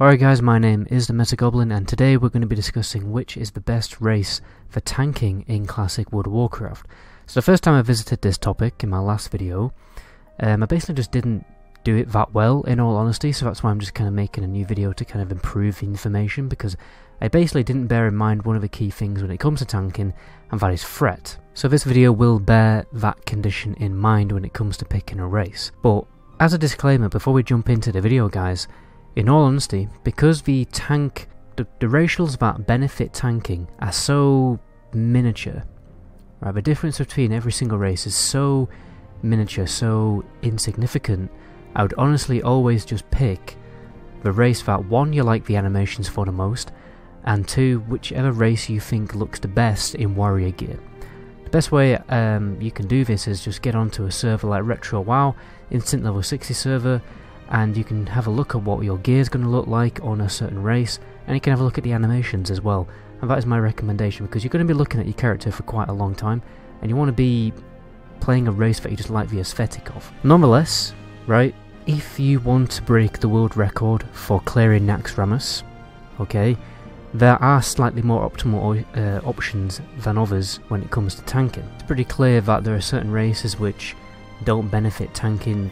Alright guys, my name is the Metagoblin and today we're going to be discussing which is the best race for tanking in Classic World of Warcraft. So the first time I visited this topic in my last video, I basically just didn't do it that well in all honesty, so that's why I'm just kind of making a new video to kind of improve the information, because I basically didn't bear in mind one of the key things when it comes to tanking, and that is threat. So this video will bear that condition in mind when it comes to picking a race. But as a disclaimer, before we jump into the video guys, in all honesty, because the racials that benefit tanking are so miniature, right, the difference between every single race is so miniature, so insignificant, I would honestly always just pick the race that, one, you like the animations for the most, and two, whichever race you think looks the best in warrior gear. The best way you can do this is just get onto a server like Retro WoW, instant level 60 server, and you can have a look at what your gear is going to look like on a certain race, and you can have a look at the animations as well. And that is my recommendation, because you're going to be looking at your character for quite a long time, and you want to be playing a race that you just like the aesthetic of. Nonetheless, right, if you want to break the world record for clearing Naxxramas, okay, there are slightly more optimal options than others when it comes to tanking. It's pretty clear that there are certain races which don't benefit tanking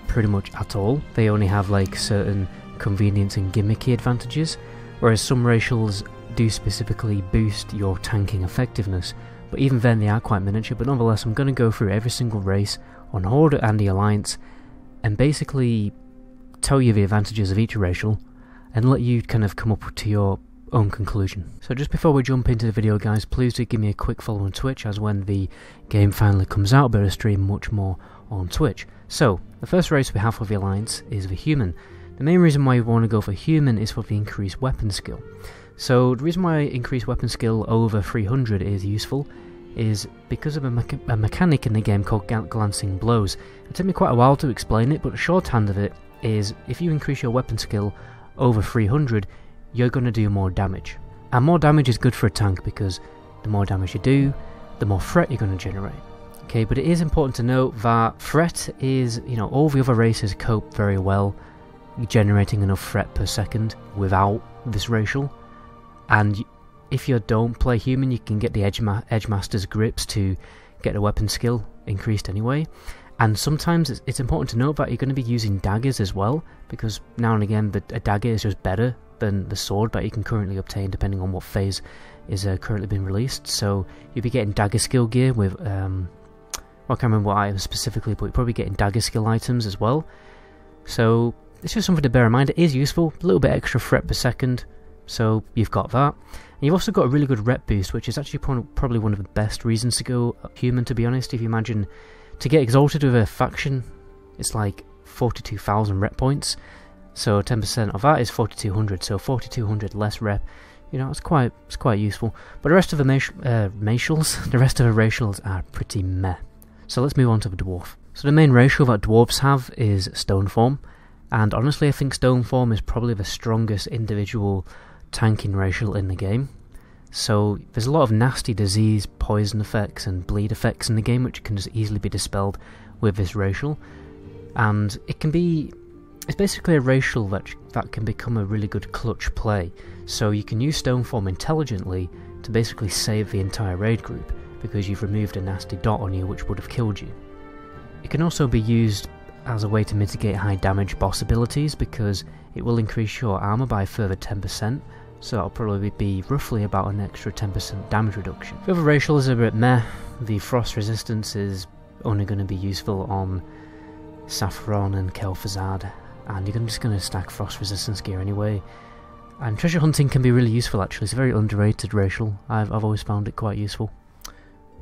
pretty much at all. They only have like certain convenience and gimmicky advantages, whereas some racials do specifically boost your tanking effectiveness, but even then they are quite miniature. But nonetheless, I'm going to go through every single race on Horde and the Alliance and basically tell you the advantages of each racial and let you kind of come up to your own conclusion. So just before we jump into the video guys, please do give me a quick follow on Twitch, as when the game finally comes out I'll be able to stream much more on Twitch. So the first race we have for the Alliance is the Human. The main reason why you want to go for Human is for the increased weapon skill. So the reason why increased weapon skill over 300 is useful is because of a mechanic in the game called Glancing Blows. It took me quite a while to explain it, but the shorthand of it is if you increase your weapon skill over 300, you're going to do more damage. And more damage is good for a tank, because the more damage you do, the more threat you're going to generate. Okay, but it is important to note that threat is, all the other races cope very well generating enough threat per second without this racial. And if you don't play Human, you can get the Edge Master's grips to get a weapon skill increased anyway. And sometimes it's important to note that you're going to be using daggers as well, because now and again a dagger is just better than the sword that you can currently obtain depending on what phase is currently being released. So you'll be getting dagger skill gear with I can't remember what items specifically, but you're probably getting dagger skill items as well. So it's just something to bear in mind. It is useful, a little bit extra threat per second, so you've got that. And you've also got a really good rep boost, which is actually probably one of the best reasons to go Human, to be honest. If you imagine, to get exalted with a faction, it's like 42,000 rep points, so 10% of that is 4,200, so 4,200 less rep. It's quite useful. But the rest of the racials are pretty meh. So let's move on to the Dwarf. So the main racial that dwarves have is Stoneform, and honestly I think Stoneform is probably the strongest individual tanking racial in the game. So there's a lot of nasty disease, poison effects and bleed effects in the game which can just easily be dispelled with this racial, and it's basically a racial that can become a really good clutch play. So you can use Stoneform intelligently to basically save the entire raid group, because you've removed a nasty dot on you which would have killed you. It can also be used as a way to mitigate high damage boss abilities, because it will increase your armor by a further 10%, so that'll probably be roughly about an extra 10% damage reduction. The other racials are a bit meh. The frost resistance is only going to be useful on Sapphiron and Kel'Thuzad, and you're just going to stack frost resistance gear anyway. And treasure hunting can be really useful actually. It's a very underrated racial. I've always found it quite useful.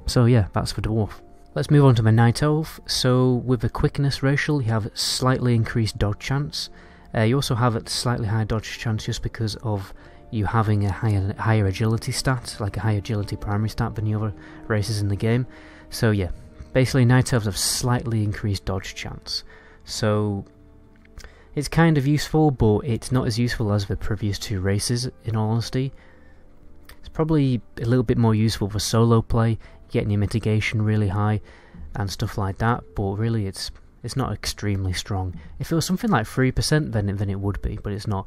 So yeah, that's for Dwarf. Let's move on to my Night Elf. So with the quickness racial, you have slightly increased dodge chance. You also have a slightly higher dodge chance just because of you having a higher agility stat, like a high agility primary stat than the other races in the game. So yeah, basically Night Elves have slightly increased dodge chance. So it's kind of useful, but it's not as useful as the previous two races, in all honesty. It's probably a little bit more useful for solo play, getting your mitigation really high and stuff like that, but really it's not extremely strong. If it was something like 3%, then it would be, but it's not.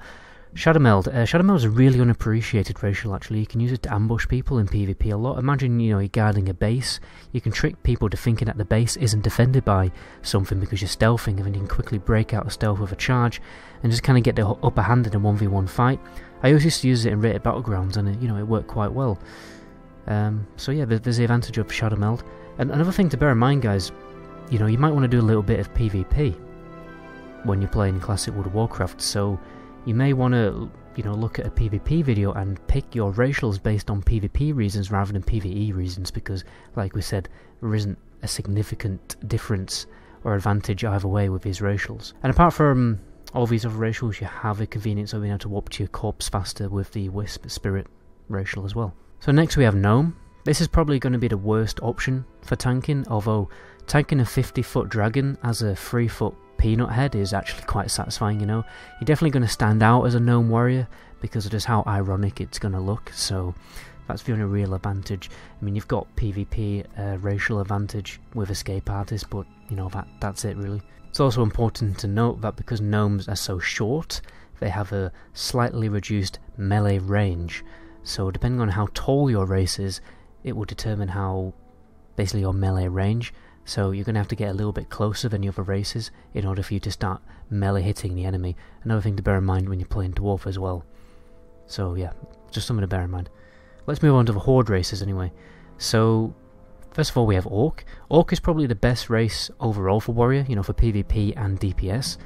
Shadowmeld. Shadowmeld is a really unappreciated racial, actually. You can use it to ambush people in PvP a lot. Imagine, you're guarding a base. You can trick people to thinking that the base isn't defended by something because you're stealthing, and then you can quickly break out of stealth with a charge and just kind of get the upper hand in a 1v1 fight. I always used to use it in Rated Battlegrounds, and it worked quite well. So yeah, there's the advantage of Shadowmeld. And another thing to bear in mind, guys, you might want to do a little bit of PvP when you're playing Classic World of Warcraft, so you may want to, look at a PvP video and pick your racials based on PvP reasons rather than PvE reasons, because, like we said, there isn't a significant difference or advantage either way with these racials. And apart from all these other racials, you have the convenience of being able to warp to your corpse faster with the Wisp Spirit racial as well. So next we have Gnome. This is probably going to be the worst option for tanking, although tanking a 50-foot dragon as a 3-foot peanut head is actually quite satisfying. You're definitely going to stand out as a gnome warrior because of just how ironic it's going to look, so that's the only real advantage. I mean, you've got PvP racial advantage with Escape Artist, but that's it really. It's also important to note that because gnomes are so short, they have a slightly reduced melee range, so depending on how tall your race is, it will determine how basically your melee range. So you're going to have to get a little bit closer than the other races in order for you to start melee hitting the enemy. Another thing to bear in mind when you're playing Dwarf as well. So yeah, just something to bear in mind. Let's move on to the Horde races anyway. So first of all we have Orc. Orc is probably the best race overall for Warrior, for PvP and DPS.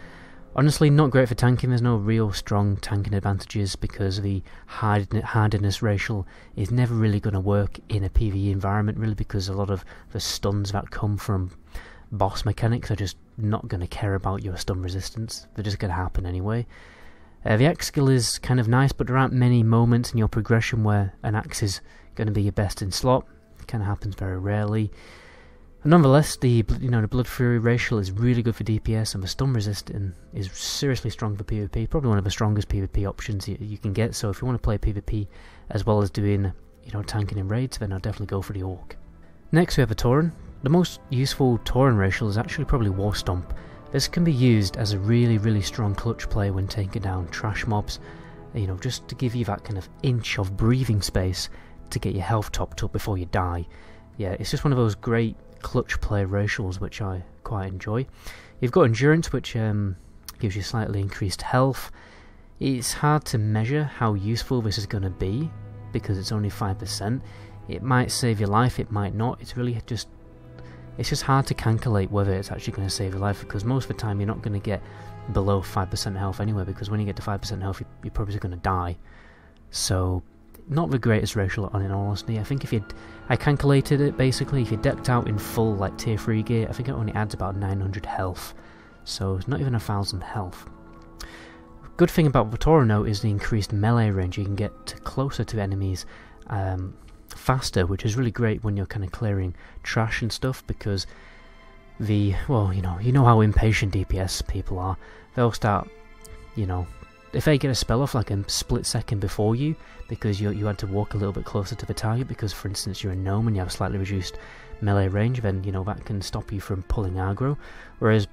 Honestly, not great for tanking. There's no real strong tanking advantages because the hardiness racial is never really going to work in a PvE environment, really, because a lot of the stuns that come from boss mechanics are just not going to care about your stun resistance. They're just going to happen anyway. The axe skill is kind of nice, but there aren't many moments in your progression where an axe is going to be your best in slot. It kind of happens very rarely. Nonetheless, the Blood Fury racial is really good for DPS, and the stun resisting is seriously strong for PvP. Probably one of the strongest PvP options you can get. So if you want to play PvP as well as doing tanking in raids, then I'll definitely go for the Orc. Next we have a Tauren. The most useful Tauren racial is actually probably War Stomp. This can be used as a really strong clutch play when taking down trash mobs. Just to give you that kind of inch of breathing space to get your health topped up before you die. Yeah, it's just one of those great clutch play racials which I quite enjoy. You've got Endurance, which gives you slightly increased health. It's hard to measure how useful this is going to be because it's only 5%. It might save your life, it might not. It's just hard to calculate whether it's actually going to save your life, because most of the time you're not going to get below 5% health anyway, because when you get to 5% health you're probably going to die. So not the greatest racial in all honesty. I think I calculated it basically, if you're decked out in full like tier 3 gear, I think it only adds about 900 health. So it's not even 1000 health. Good thing about Tauren though is the increased melee range. You can get closer to enemies faster, which is really great when you're kind of clearing trash and stuff, because you know how impatient DPS people are. They'll start, if they get a spell off like a split second before you, because you had to walk a little bit closer to the target, because for instance you're a gnome and you have a slightly reduced melee range, then that can stop you from pulling aggro. Whereas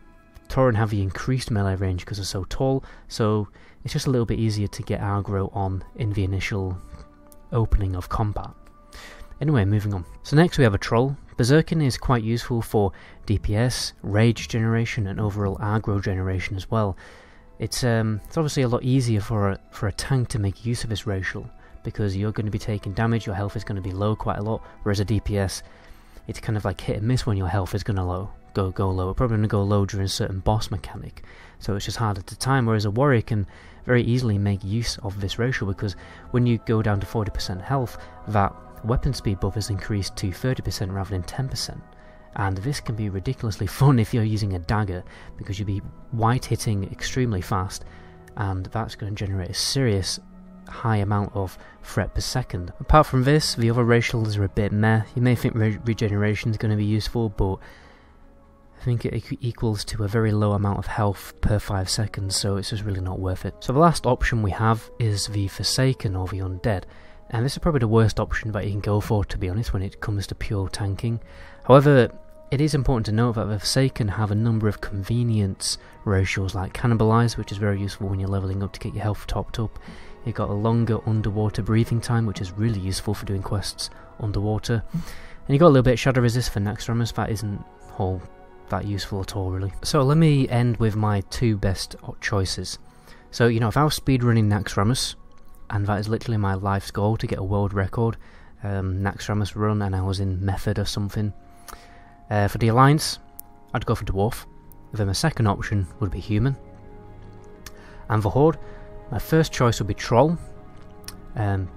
Tauren have the increased melee range because they're so tall, so it's just a little bit easier to get aggro on in the initial opening of combat. Anyway, moving on. So next we have a Troll. Berserking is quite useful for DPS, rage generation, and overall aggro generation as well. It's obviously a lot easier for a tank to make use of this racial, because you're going to be taking damage, your health is going to be low quite a lot, whereas a DPS, it's kind of like hit and miss when your health is going to go low. It's probably going to go low during a certain boss mechanic, so it's just harder to time, whereas a warrior can very easily make use of this racial, because when you go down to 40% health, that weapon speed buff is increased to 30% rather than 10%. And this can be ridiculously fun if you're using a dagger, because you'll be white hitting extremely fast, and that's going to generate a serious high amount of threat per second. Apart from this, the other racials are a bit meh. You may think regeneration is going to be useful, but I think it equals to a very low amount of health per 5 seconds, so it's just really not worth it. So the last option we have is the Forsaken, or the Undead. And this is probably the worst option that you can go for, to be honest, when it comes to pure tanking. However, it is important to note that the Forsaken have a number of convenience ratios like Cannibalize, which is very useful when you're leveling up to get your health topped up. You've got a longer underwater breathing time, which is really useful for doing quests underwater. And you've got a little bit of Shadow Resist for Naxxramas. That isn't all that useful at all, really. So let me end with my 2 best choices. So, you know, if I was speedrunning Naxxramas, and that is literally my life's goal, to get a world record Naxxramas run, and I was in Method or something. For the Alliance, I'd go for Dwarf. Then my second option would be Human. And for Horde, my first choice would be Troll,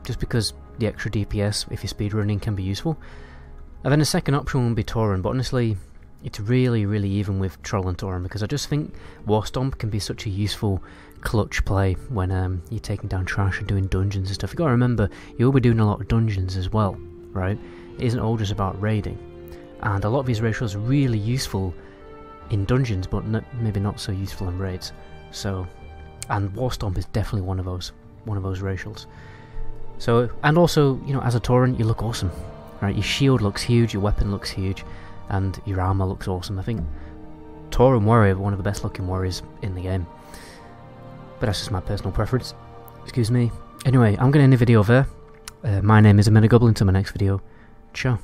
just because the extra DPS, if you're speedrunning, can be useful. And then the second option would be Tauren, but honestly, it's really, really even with Troll and Tauren, because I just think Warstomp can be such a useful clutch play when you're taking down trash and doing dungeons and stuff. You've got to remember, you'll be doing a lot of dungeons as well, right? It isn't all just about raiding. And a lot of these ratios are really useful in dungeons, but maybe not so useful in raids. So, and Warstomp is definitely one of those ratios. So, and also, you know, as a Tauren, you look awesome, right? Your shield looks huge, your weapon looks huge, and your armor looks awesome. I think Tauren Warrior are one of the best looking warriors in the game. But that's just my personal preference. Excuse me. Anyway, I'm going to end the video there. My name is Amena Goblin. Until my next video. Ciao.